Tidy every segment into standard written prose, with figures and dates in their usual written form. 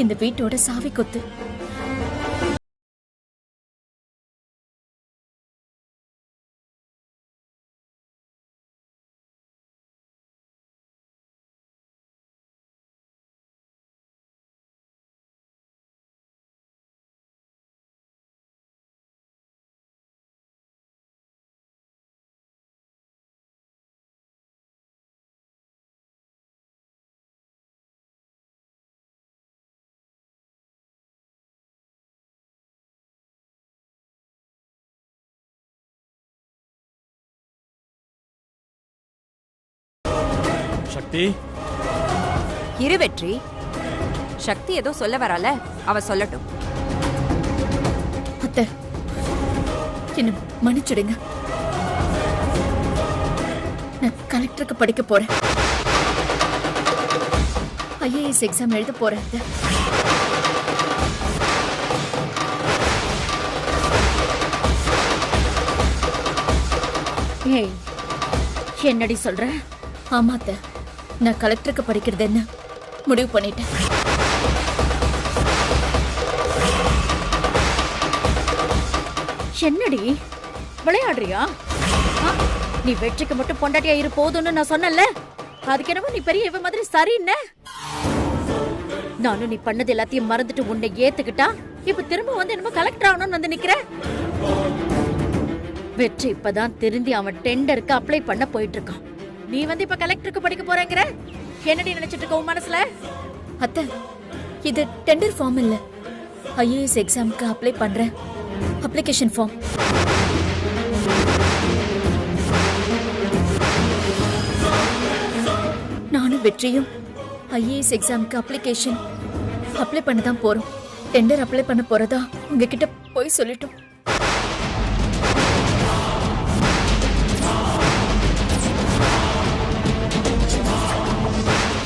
இந்த வீட்டோட சாவி கொத்து. சக்தி, இரு வெற்றி. சக்தி ஏதோ சொல்ல வரால, அவ சொல்லட்டும். அத்தை, என்ன மன்னிச்சிடுங்க. நான் கலெக்டருக்கு படிக்க போறேன். IAS எக்ஸாம் எழுத போறேன் அத்தை. ஏய், என்னடி சொல்ற? ஆமா அத்தை, நான் கலெக்டருக்கு படிக்கிறது என்ன முடிவு பண்ணிட்டேன். என்னடி விளையாடுறியா? நீ வெற்றிக்கு மட்டும் பொண்டாட்டியா இரு போதும்னு நான் சொன்னல. அதுக்கு என்னமோ நீ பெரிய இவ மாதிரி சரின்னு. நானும் நீ பண்ணது எல்லாத்தையும் மறந்துட்டு உன்னை ஏத்துக்கிட்டா இப்ப திரும்ப வந்து என்னமோ கலெக்டர் ஆகணும்னு வந்து நிக்கிற. வெற்றி இப்பதான் திருந்தி அவன் டெண்டருக்கு அப்ளை பண்ண போயிட்டு இருக்கான். நீ வந்து இப்ப கலெக்டருக்கு படிக்க போறேங்கிற. என்னடி நினைச்சிட்டு இருக்க உன் மனசுல? அத்தை, இது டெண்டர் ஃபார்ம் இல்ல, IAS எக்ஸாமுக்கு அப்ளை பண்றேன் அப்ளிகேஷன் ஃபார்ம். நானும் வெற்றியும் IAS எக்ஸாமுக்கு அப்ளிகேஷன் அப்ளை பண்ண தான் போறோம். டெண்டர் அப்ளை பண்ண போறதா உங்ககிட்ட போய் சொல்லிட்டோம்.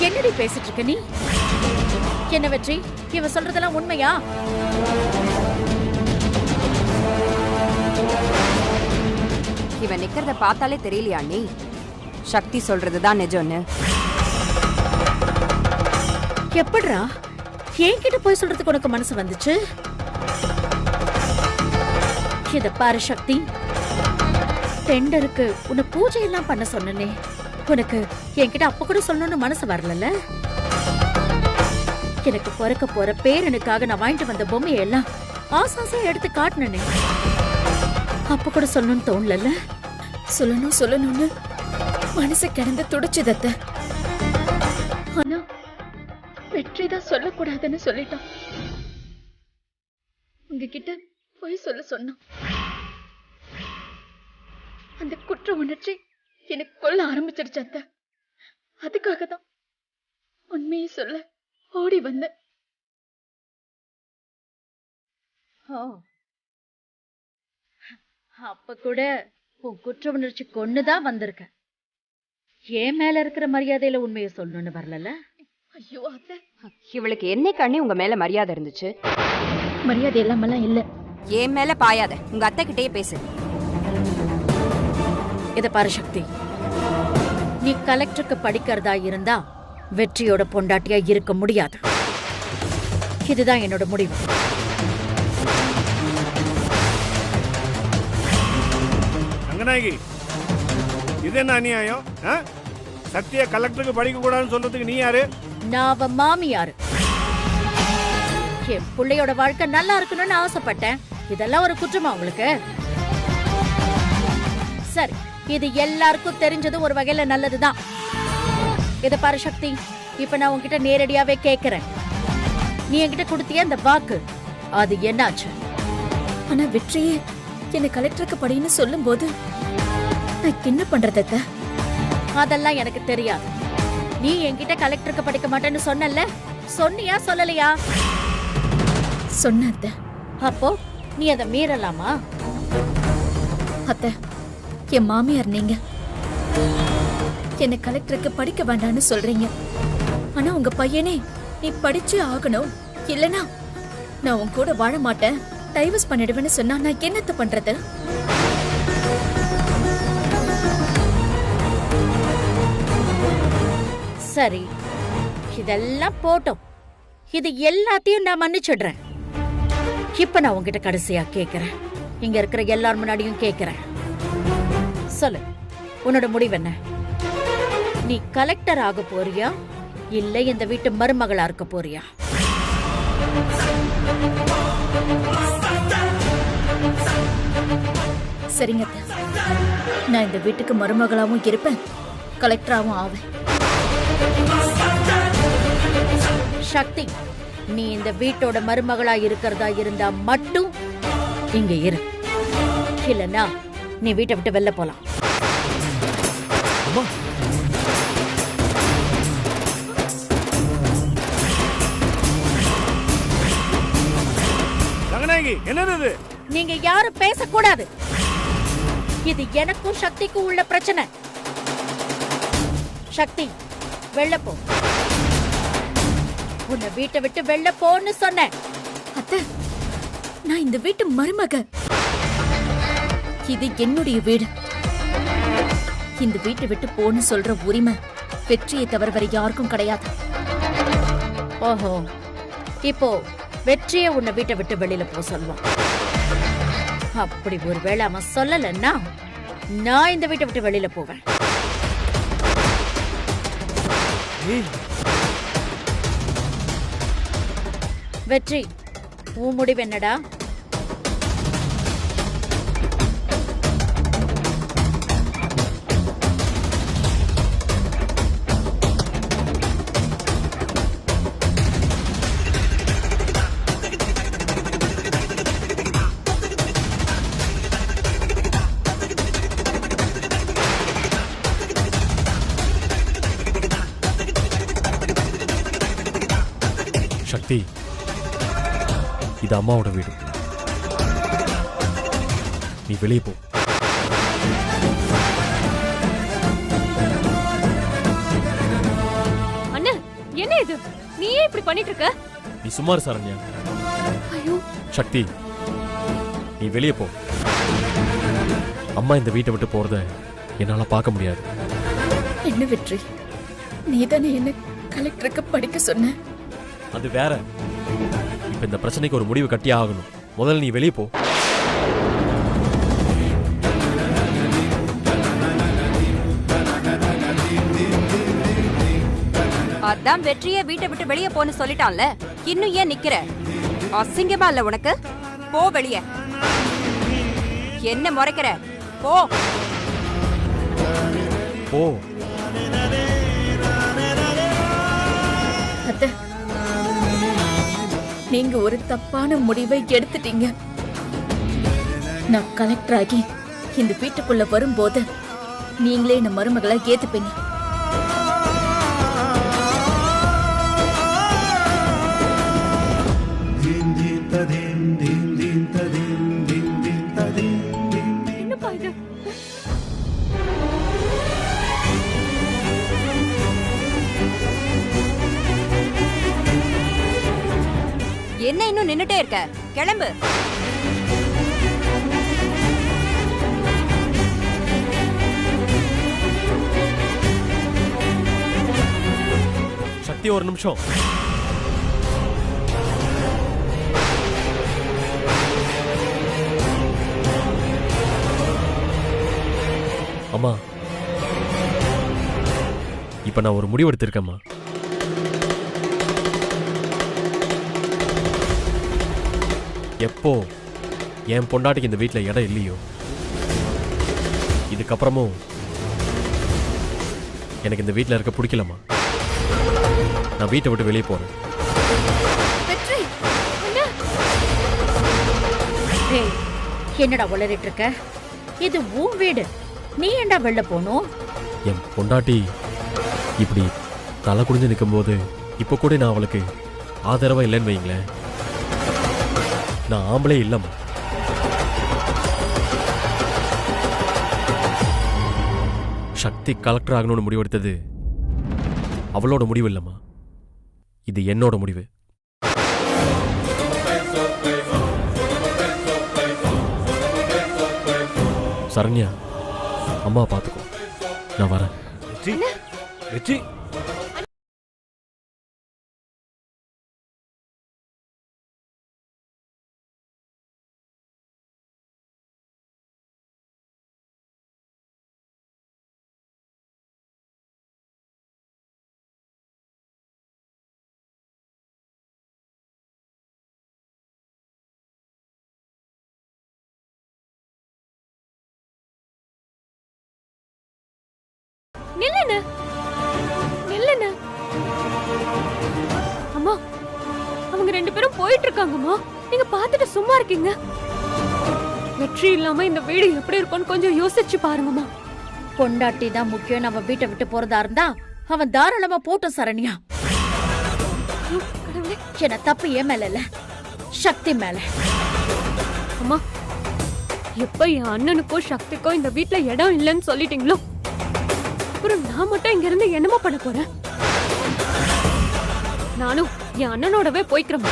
என்னடி பேசிட்டு இருக்க நீ? என்ன வெற்றி, இவ சொல்றதெல்லாம் உண்மையா? இவன் நிக்கிறத பார்த்தாலே தெரியலையா நீ? சக்தி சொல்றதுதான் நிஜம்னு. எப்படிரா என்கிட்ட போய் சொல்றதுக்கு உனக்கு மனசு வந்துச்சு? இத பாரு சக்தி, டெண்டருக்கு உன்னை பூஜை எல்லாம் பண்ண சொன்னனே, உனக்கு என்கிட்ட அப்ப கூட சொல்லணும்னு மனசு வரல. எனக்கு பிறக்க போற பேரனுக்காக நான் வாங்கிட்டு வந்த பொம்மையை எல்லாம் ஆசாசையா எடுத்து காட்டினே, அப்ப கூட சொல்லணும்னு தோணல. சொல்லணும்னு மனசு கிடந்து துடிச்சதத்த. ஆனா வெற்றிதான் சொல்லக்கூடாதுன்னு சொல்லிட்டான். உங்ககிட்ட போய் சொன்னான். அந்த குற்ற உணர்ச்சி எனக்கு கொல்ல ஆரம்பிச்சிருச்சு அத்த. அதுக்காக தான் உண்மையை சொல்ல ஓடி வந்த. அப்ப கூட உன் குற்ற உணர்ச்சி கொன்னுதான் வந்திருக்க. ஏன் மேல இருக்கிற மரியாதையில உண்மையை சொல்லணும்னு வரல. ஐயோ அத்த, இவளுக்கு என்ன கண்ணி உங்க மேல மரியாதை இருந்துச்சு? மரியாதை இல்லாமலாம் இல்ல. ஏன் மேல பாயாத, உங்க அத்தை கிட்டே பேசு. இத பாரு சக்தி, நீ கலெக்டருக்கு படிக்கிறதா இருந்தா வெற்றியோட பொண்டாட்டியா இருக்க முடியாது. இதுதான் என்னோட முடிவு. ரங்கநாயகி, இது என்ன அநியாயம்? சத்திய கலெக்டருக்கு படிக்க கூடாதுன்னு சொல்றதுக்கு நீ யாரு? நான் அவ மாமியாரு. என் பிள்ளையோட வாழ்க்கை நல்லா இருக்கணும்னு ஆசைப்பட்டேன். இதெல்லாம் ஒரு குற்றமா உங்களுக்கு? சரி, இது எல்லாருக்கும் தெரிஞ்சது ஒரு வகையில நல்லதுதான். இத பாரு சக்தி, இப்ப நான் உன்கிட்ட நேரடியாவே கேக்குறேன். நீ என்கிட்ட கொடுத்திய அந்த வாக்கு, அது என்னாச்சு? ஆனா வெற்றியே என்ன கலெக்டருக்கு படின்னு சொல்லும் போது நான் என்ன பண்றத? அதெல்லாம் எனக்கு தெரியாது. நீ என்கிட்ட கலெக்டருக்கு படிக்க மாட்டேன்னு சொன்னல, சொன்னியா சொல்லலையா? சொன்ன. அப்போ நீ அதை மீறலாமா? அத்த, என் மாமியார் நீங்க. என்ன கலெக்டருக்கு படிக்க வேண்டாம்னு சொல்றீங்க. ஆனா உங்க பையனே நீ படிச்சு ஆகணும், இல்லனா நான் உன் கூட வாழ மாட்டேன், டைவர்ஸ் பண்ணிடுவேன்னு சொன்னா நான் என்னத்த பண்றது? சரி, இதெல்லாம் போட்டோம். இது எல்லாத்தையும் நான் மன்னிச்சிடுறேன். இப்ப நான் உன்கிட்ட கடைசியா கேக்குறேன், இங்க இருக்கிற எல்லார் முன்னாடியும் கேக்குறேன், சொல்லு, உன்னோட முடிவு என்ன? நீ கலெக்டர் ஆக போறியா இல்ல இந்த வீட்டு மருமகளா இருக்க போறியா? சரிங்க அத்தை. நான் இந்த வீட்டுக்கு மருமகளாவும் இருப்பேன், கலெக்டராவும் ஆவேன். சக்தி, நீ இந்த வீட்டோட மருமகளா இருக்கிறதா இருந்தா மட்டும் இங்க இரு, இல்லனா நீ வீட்டை விட்டு வெளில போலாம். ரங்கநாயகி, என்னது இது? நீங்க யாரும் பேசக்கூடாது. இது எனக்கும் சக்திக்கும் உள்ள பிரச்சனை. சக்தி, வெளில போ. உன்னை வீட்டை விட்டு வெளில போன்னு சொன்னேன். அத்தை, நான் இந்த வீட்டு மருமக. இது என்னுடைய வீடு. இந்த வீட்டை விட்டு போன்னு சொல்ற உரிமை வெற்றியை தவிர வேற யாருக்கும் கிடையாது. ஓஹோ, இப்போ வெற்றியை உன்னை வீட்டை விட்டு வெளியில போ சொல்லுவான். அப்படி ஒருவேளை அவன் சொல்லலன்னா நான் இந்த வீட்டை விட்டு வெளியில போவேன். வெற்றி, உன் முடிவு என்னடா? சக்தி, இது அம்மாவோட வீடு. நீ வெளியே போ. அண்ணா, என்ன இது? நீ ஏன் இப்படி பண்ணிட்டு இருக்க? நீ சும்மா இரு சரண்யா. ஐயோ சக்தி, நீ வெளியே போ. அம்மா இந்த வீட்டை விட்டு போறத என்னால பார்க்க முடியாது. என்ன வெற்றி, நீதானே என்ன கலெக்டருக்கு படிக்க சொன்ன? அது வேற. இப்ப இந்த பிரச்சனைக்கு ஒரு முடிவு கட்டி ஆகணும். முதல்ல நீ வெளியே போ. அதான் வெற்றியை வீட்டை விட்டு வெளியே போன்னு சொல்லிட்டான்ல, இன்னும் ஏன் நிக்கிற? அசிங்கமா இல்ல உனக்கு? போ வெளியே. என்ன முறைக்கிற? போ போ. அத்தை, நீங்க ஒரு தப்பான முடிவை எடுத்துட்டீங்க. நான் கலெக்டர் ஆகி இந்த வீட்டுக்குள்ள வரும்போது நீங்களே என்ன மருமகளை ஏத்துப்பீங்க. என்னப்பா இது? என்ன இன்னும் நின்னுட்டே இருக்க? கிளம்பு. சக்தி, ஒரு நிமிஷம். அம்மா, இப்ப நான் ஒரு முடிவு எடுத்திருக்கேம்மா. எப்போ என் பொண்டாட்டிக்கு இந்த வீட்டில் இடம் இல்லையோ, இதுக்கப்புறமும் எனக்கு இந்த வீட்டில் இருக்க பிடிக்கலம்மா. நான் வீட்டை விட்டு வெளியே போறேன். ஏய், என்னடா உளறிட்டு இருக்க? இது உன் வீடு, நீ ஏன்டா வெளில போகணும்? என் பொண்டாட்டி இப்படி தலை குடிஞ்சு நிற்கும்போது இப்போ கூட நான் அவளுக்கு ஆதரவா இல்லைன்னு வைங்களேன். நான் ஆம்பளே இல்லம்மா. சக்தி கலெக்டர் ஆகணும்னு முடிவெடுத்தது அவளோட முடிவு இல்லம்மா, இது என்னோட முடிவு. சரண்யா, அம்மா பார்த்துக்கோ, நான் வரேன். வெற்றி, வெற்றி. நில்லுன்னு நில்லுன்னு. அம்மா, அவங்க 2 பேரும் போயிட்டு இருக்காங்கம்மா. நீங்க பார்த்துட்டு சும்மா இருக்கீங்க. வெற்றி இல்லாம இந்த வீடு எப்படி இருக்கும்னு கொஞ்சம் யோசிச்சு பாருங்கம்மா. பொண்டாட்டி தான் முக்கியம். அவன் வீட்டை விட்டு போறதா இருந்தா அவன் தாராளமா போட்டும் சரண்யா. கடவுளே. என்ன தப்பு என் மேல இல்ல, சக்தி மேல. அம்மா, எப்ப என் அண்ணனுக்கோ சக்திக்கோ இந்த வீட்ல இடம் இல்லைன்னு சொல்லிட்டீங்களோ, அப்புறம் நான் மட்டும் இங்க இருந்து என்னமா பண்ண போறேன்? நானும் என் அண்ணனோடவே போய்க்கிறேன்.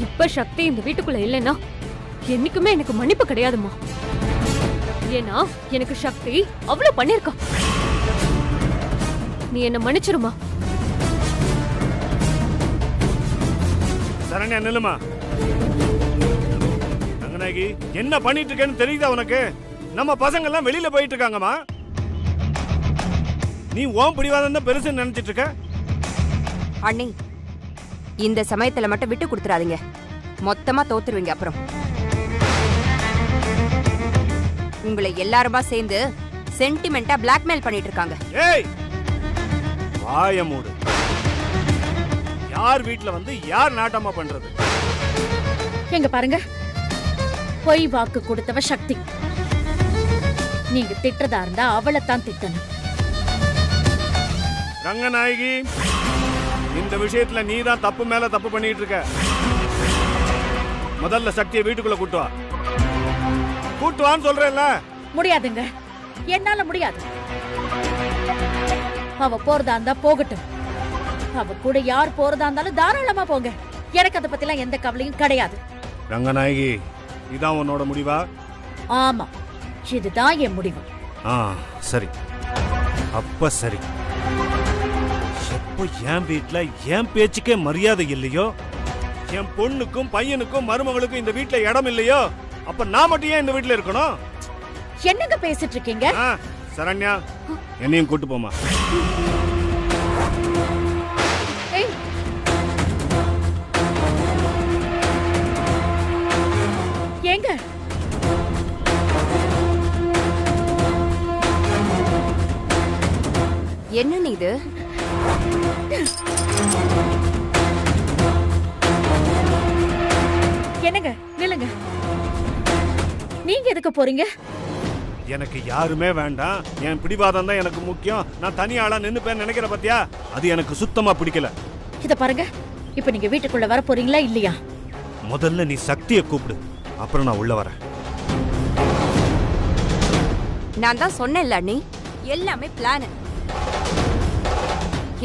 இப்ப சக்தி இந்த வீட்டுக்குள்ள இல்லைன்னா என்னைக்குமே எனக்கு மன்னிப்பு கிடையாதுமா. ஏன்னா எனக்கு சக்தி அவ்வளவு பண்ணிருக்கா. நீ என்ன மன்னிச்சிருமா. சரண்யா நில்லுமா. ரங்கநாயகி, என்ன பண்ணிட்டு இருக்கேன்னு தெரியுதா உனக்கு? நம்ம பசங்க எல்லாம் வெளியில போயிட்டு இருக்காங்கம்மா. நீ ஓம் பிடிவாதம் தான் பெருசு நினைச்சிட்டு இருக்க. அண்ணி, இந்த சமயத்துல மட்டும் விட்டு கொடுத்துறாதீங்க. மொத்தமா தோத்துருவீங்க. அப்புறம் உங்களை எல்லாருமா சேர்ந்து சென்டிமெண்டா பிளாக்மெயில் பண்ணிட்டு இருக்காங்க. ஏய், வாய மூடு. யார் வீட்ல வந்து யார் நாட்டமா பண்றது? எங்க பாருங்க, பொய் வாக்கு கொடுத்தவ சக்தி. நீங்க திட்டதா இருந்தா அவளை தான் திட்டணும். ரங்கநாயகி, இந்த விஷயத்துல நீ தான் தப்பு மேல தப்பு பண்ணிட்டு இருக்க. முதல்ல சக்தியை வீட்டுக்குள்ள கூட்டு வா. கூட்டு வான்னு சொல்றேன்ல. முடியாதுங்க, என்னால முடியாது. அவ போறதா இருந்தா போகட்டும். அவ கூட யார் போறதா இருந்தாலும் தாராளமா போங்க. எனக்கு அதை பத்திலாம் எந்த கவலையும் கிடையாது. ரங்கநாயகி, இதான் உன்னோட முடிவா? ஆமா, இதுதான் என் முடிவு. சரி, அப்ப சரி. எப்போ என் வீட்டுல என் பேச்சுக்கே மரியாதை இல்லையோ, என் பொண்ணுக்கும் பையனுக்கும் மருமகளுக்கும் இந்த வீட்டுல இடம் இல்லையோ, அப்ப நான் மட்டும் ஏன் இந்த வீட்டுல இருக்கணும்? என்னங்க பேசிட்டு இருக்கீங்க? சரண்யா, என்னையும் கூட்டு போமா. ஏய், ஏங்க என்ன நீ இது? என்னங்க நில்லுங்க. நீங்க எதுக்கு போறீங்க? எனக்கு யாருமே வேண்டாம். என் பிடிவாதம் தான் எனக்கு முக்கியம். நான் தனியாளா நின்னுப்பேன் நினைக்கிற பத்தியா? அது எனக்கு சுத்தமா பிடிக்கல. இத பாருங்க, இப்ப நீங்க வீட்டுக்குள்ள வர போறீங்களா இல்லையா? முதல்ல நீ சக்தியை கூப்பிடு, அப்புறம் நான் உள்ள வரேன். நான் தான் சொன்னேன்ல அண்ணி, எல்லாமே பிளான்.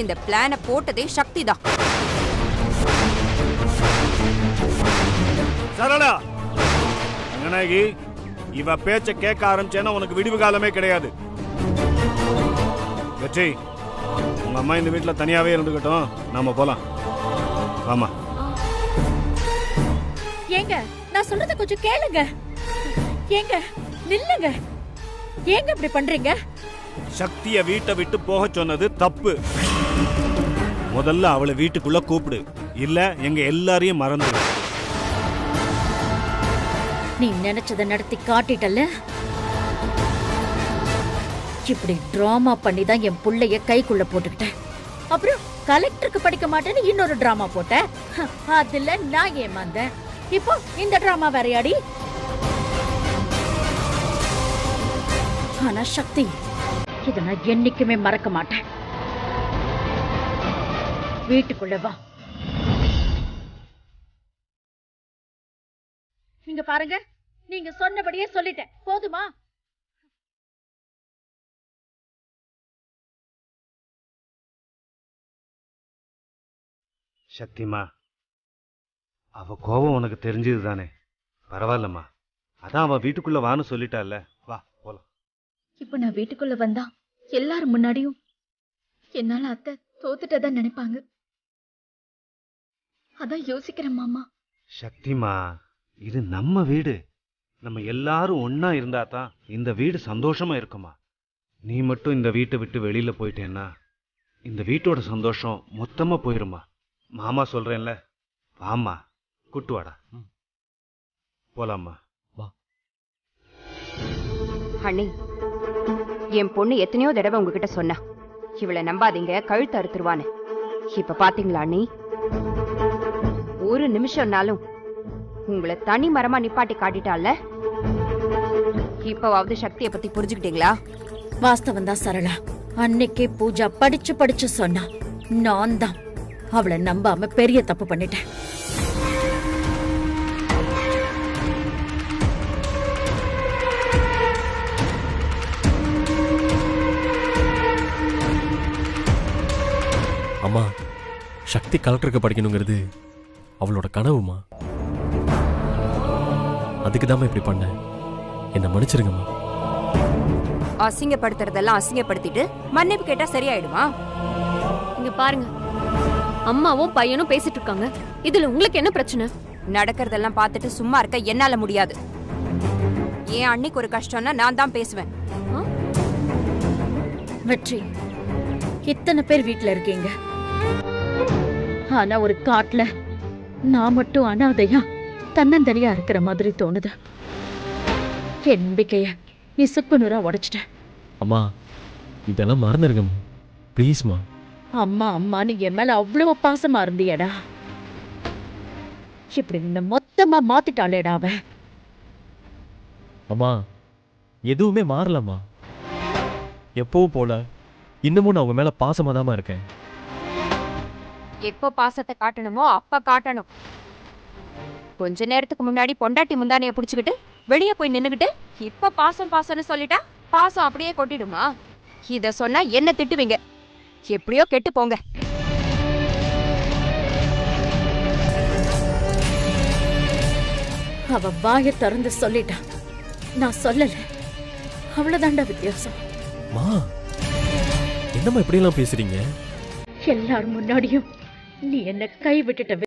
இந்த பிளான போட்டதே சக்தி தான். சரளா, ரங்கநாயகி, இவ பேச்ச கேட்க ஆரம்பிச்சேன்னா உனக்கு விடிவு காலமே கிடையாது. வெற்றி, உங்க அம்மா இந்த வீட்டுல தனியாவே இருந்துகிட்டோம். நாம போலாம். ஆமா. ஏங்க, நான் சொல்றத கொஞ்சம் கேளுங்க. ஏங்க நில்லுங்க. ஏங்க இப்படி பண்றீங்க? சக்திய வீட்டை விட்டு போக சொன்னது தப்பு. முதல்ல அவளை வீட்டுக்குள்ள கூப்பிடு, இல்ல எங்க எல்லாரையும் மறந்து. நீ நினைச்சத நடத்தி காட்டிட்டல. இப்படி டிராமா பண்ணி தான் என் புள்ளைய கைக்குள்ள போட்டுக்கிட்டேன். அப்புறம் கலெக்டருக்கு படிக்க மாட்டேன்னு இன்னொரு டிராமா போட்டேன். அதுல நான் ஏமாந்தேன். இப்போ இந்த டிராமா வேறையாடி. ஆனா சக்தி, இத நான் என்னைக்குமே மறக்க மாட்டேன். வீட்டுக்குள்ள வா. நீங்க பாருங்க, நீங்க சொன்னபடியே சொல்லிட்டேன். போதுமா? சக்திமா, அவ கோபம் உனக்கு தெரிஞ்சது தானே? பரவாயில்லம்மா, அதான் அவ வீட்டுக்குள்ள வான்னு சொல்லிட்டால. வா போலாம். இப்ப நான் வீட்டுக்குள்ள வந்தா எல்லாரும் முன்னாடியும் என்னால அத்தை தோத்துட்டதான் நினைப்பாங்க. அதான் யோசிக்கிறேன் மாமா. சக்திமா, இது நம்ம வீடு. நம்ம எல்லாரும் ஒன்னா இருந்தா தான் இந்த வீடு சந்தோஷமா இருக்குமா. நீ மட்டும் இந்த வீட்டை விட்டு வெளியில போயிட்டேன்னா இந்த வீட்டோட சந்தோஷம் மொத்தமா போயிருமா. மாமா சொல்றேன்ல, வாமா, கூட்டு வாடா. போலாமா. வா. அண்ணி, என் பொண்ணு எத்தனையோ தடவை உங்ககிட்ட சொன்னா இவளை நம்பாதீங்க, கழுத்து அறுத்துருவான்னு. இப்ப பாத்தீங்களா அண்ணி, ஒரு நிமிஷம்னாலும் உங்களை தனி மரமா நிப்பாட்டி காட்டிட்டால. இப்பவாவது சக்தியை பத்தி புரிஞ்சுக்கிட்டீங்களா? வாஸ்தவம் தான் சரளா. அன்னைக்கே பூஜா படிச்சு படிச்சு சொன்னா. நான் தான் அவளை நம்பாம பெரிய தப்பு பண்ணிட்டேன். அம்மா, சக்தி கலெக்டருக்கு படிக்கணுங்கிறது அவளோட கனவுமா. அதுக்கு தான் இப்படி பண்ணேன். என்ன மன்னிச்சிருங்கம்மா. அசிங்கப்படுத்துறதெல்லாம் அசிங்கப்படுத்திட்டு மன்னிப்பு கேட்டா சரியாயிடுமா? இங்க பாருங்க, அம்மாவும் பையனும் பேசிட்டு இருக்காங்க. இதுல உங்களுக்கு என்ன பிரச்சனை? நடக்கிறதெல்லாம் பார்த்துட்டு சும்மா இருக்க என்னால முடியாது. என் அன்னைக்கு ஒரு கஷ்டம்னா நான் தான் பேசுவேன். வெற்றி, இத்தனை பேர் வீட்டுல இருக்கீங்க. ஆனா ஒரு காட்டுல நான் மட்டும் அனாதையா தன்னந்தனியா இருக்கிற மாதிரி தோணுது. என் நம்பிக்கைய நீ சுக்குநூறா உடைச்சிட்ட. அம்மா, இதெல்லாம் மறந்துருங்கம்மா, ப்ளீஸ்மா. அம்மா அம்மான்னு என் மேல அவ்வளவு பாசமா இருந்தியடா. இப்படி இந்த மொத்தமா மாத்திட்டாளேடா அவ. அம்மா, எதுவுமே மாறலம்மா. எப்பவும் போல இன்னமும் நான் உங்க மேல பாசமா தாம்மா இருக்கேன். எப்போ பாசத்தை காட்டணுமோ அப்ப காட்டணும். கொஞ்ச நேரத்துக்கு முன்னாடி பொண்டாட்டி முந்தானைய புடிச்சுக்கிட்டு வெளியே போய் நின்னுகிட்டு இப்ப பாசம் பாசம்னு சொல்லிட்டா பாசம் அப்படியே கொட்டிடுமா? இத சொன்னா என்ன திட்டுவீங்க. எப்படியோ கெட்டு போங்க. அவ வாயை திறந்து சொல்லிட்டான், நான் சொல்லல. அவ்வளவுதான்டா வித்தியாசம். மா, என்னம்மா இப்படி எல்லாம் பேசுறீங்க? எல்லாரும் முன்னாடியும் நீ என்ன கை விட்டுட்ட.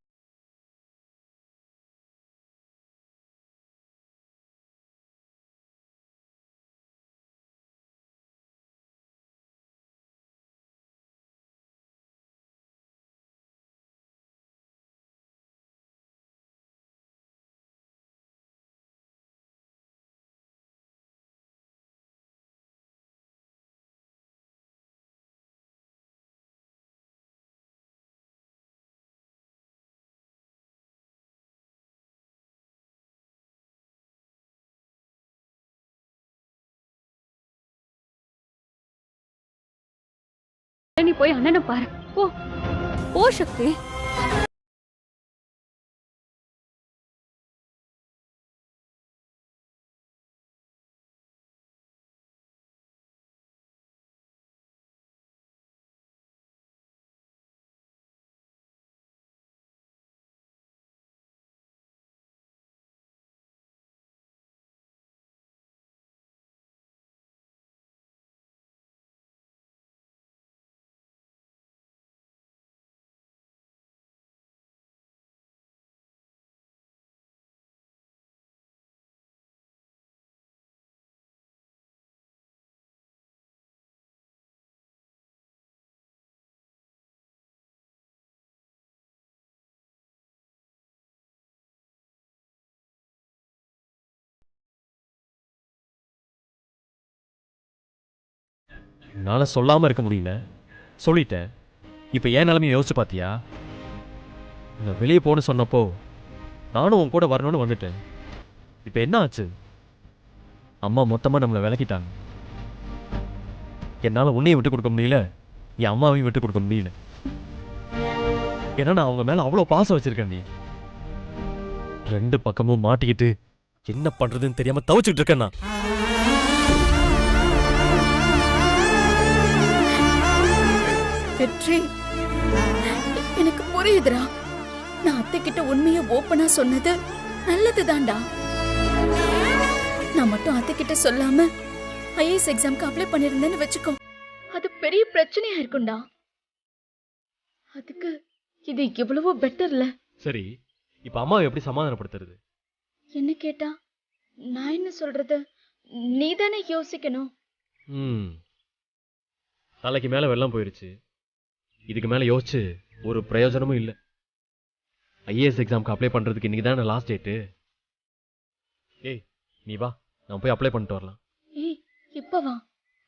நீ போய் அண்ணனை பாரு. போ போ சக்தி. என்னால் சொல்லாமல் இருக்க முடியல, சொல்லிட்டேன். இப்போ ஏன் நிலைமையை யோசிச்சு பார்த்தியா? நான் வெளியே போன்னு சொன்னப்போ நானும் உன் கூட வரணும்னு வந்துட்டேன். இப்போ என்ன ஆச்சு? அம்மா மொத்தமாக நம்மளை விளக்கிட்டாங்க. என்னால் உன்னையும் விட்டு கொடுக்க முடியல, என் அம்மாவையும் விட்டு கொடுக்க முடியல. ஏன்னா நான் அவங்க மேலே அவ்வளோ பாசம் வச்சிருக்கேன். நீ ரெண்டு பக்கமும் மாட்டிக்கிட்டு என்ன பண்ணுறதுன்னு தெரியாமல் தவிச்சுக்கிட்டு இருக்கேன் நான். வெற்றி, எனக்கு புரியுதுடா. நான் அத்தை கிட்ட உண்மையை ஓப்பனா சொன்னது நல்லதுதான்டா. நான் மட்டும் அத்தை கிட்ட சொல்லாம ஐஏஎஸ் எக்ஸாம்க்கு அப்ளை பண்ணிருந்தேன்னு வச்சுக்கோ, அது பெரிய பிரச்சனையா இருக்கும்டா. அதுக்கு இது எவ்வளவோ பெட்டர்ல. சரி, இப்போ அம்மாவை எப்படி சமாதானப்படுத்துறது? என்ன கேட்டா நான் என்ன சொல்றது? நீதானே யோசிக்கணும். தலைக்கு மேல வெள்ளம் போயிருச்சு. இதுக்கு மேல யோசிச்சு ஒரு பிரயோஜனமும் இல்லை. ஐஏஎஸ் எக்ஸாம்க்கு அப்ளை பண்றதுக்கு இன்னைக்கு தானே லாஸ்ட் டேட்டு. ஏய், நீ வா, நான் போய் அப்ளை பண்ணிட்டு வரலாம். ஏய், இப்பவா?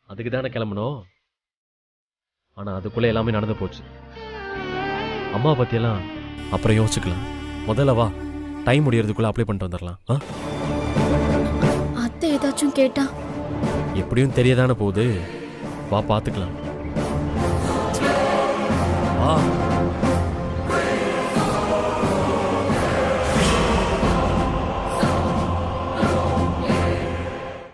அதுக்கு தானே கிளம்பணும். ஆனால் அதுக்குள்ளே எல்லாமே நடந்து போச்சு. அம்மா பற்றியெல்லாம் அப்புறம் யோசிச்சுக்கலாம். முதல்ல வா, டைம் முடியறதுக்குள்ளே அப்ளை பண்ணிட்டு வந்துடலாம். அத்தை ஏதாச்சும் கேட்டா? எப்படியும் தெரியதானே போகுது. வா பார்த்துக்கலாம்.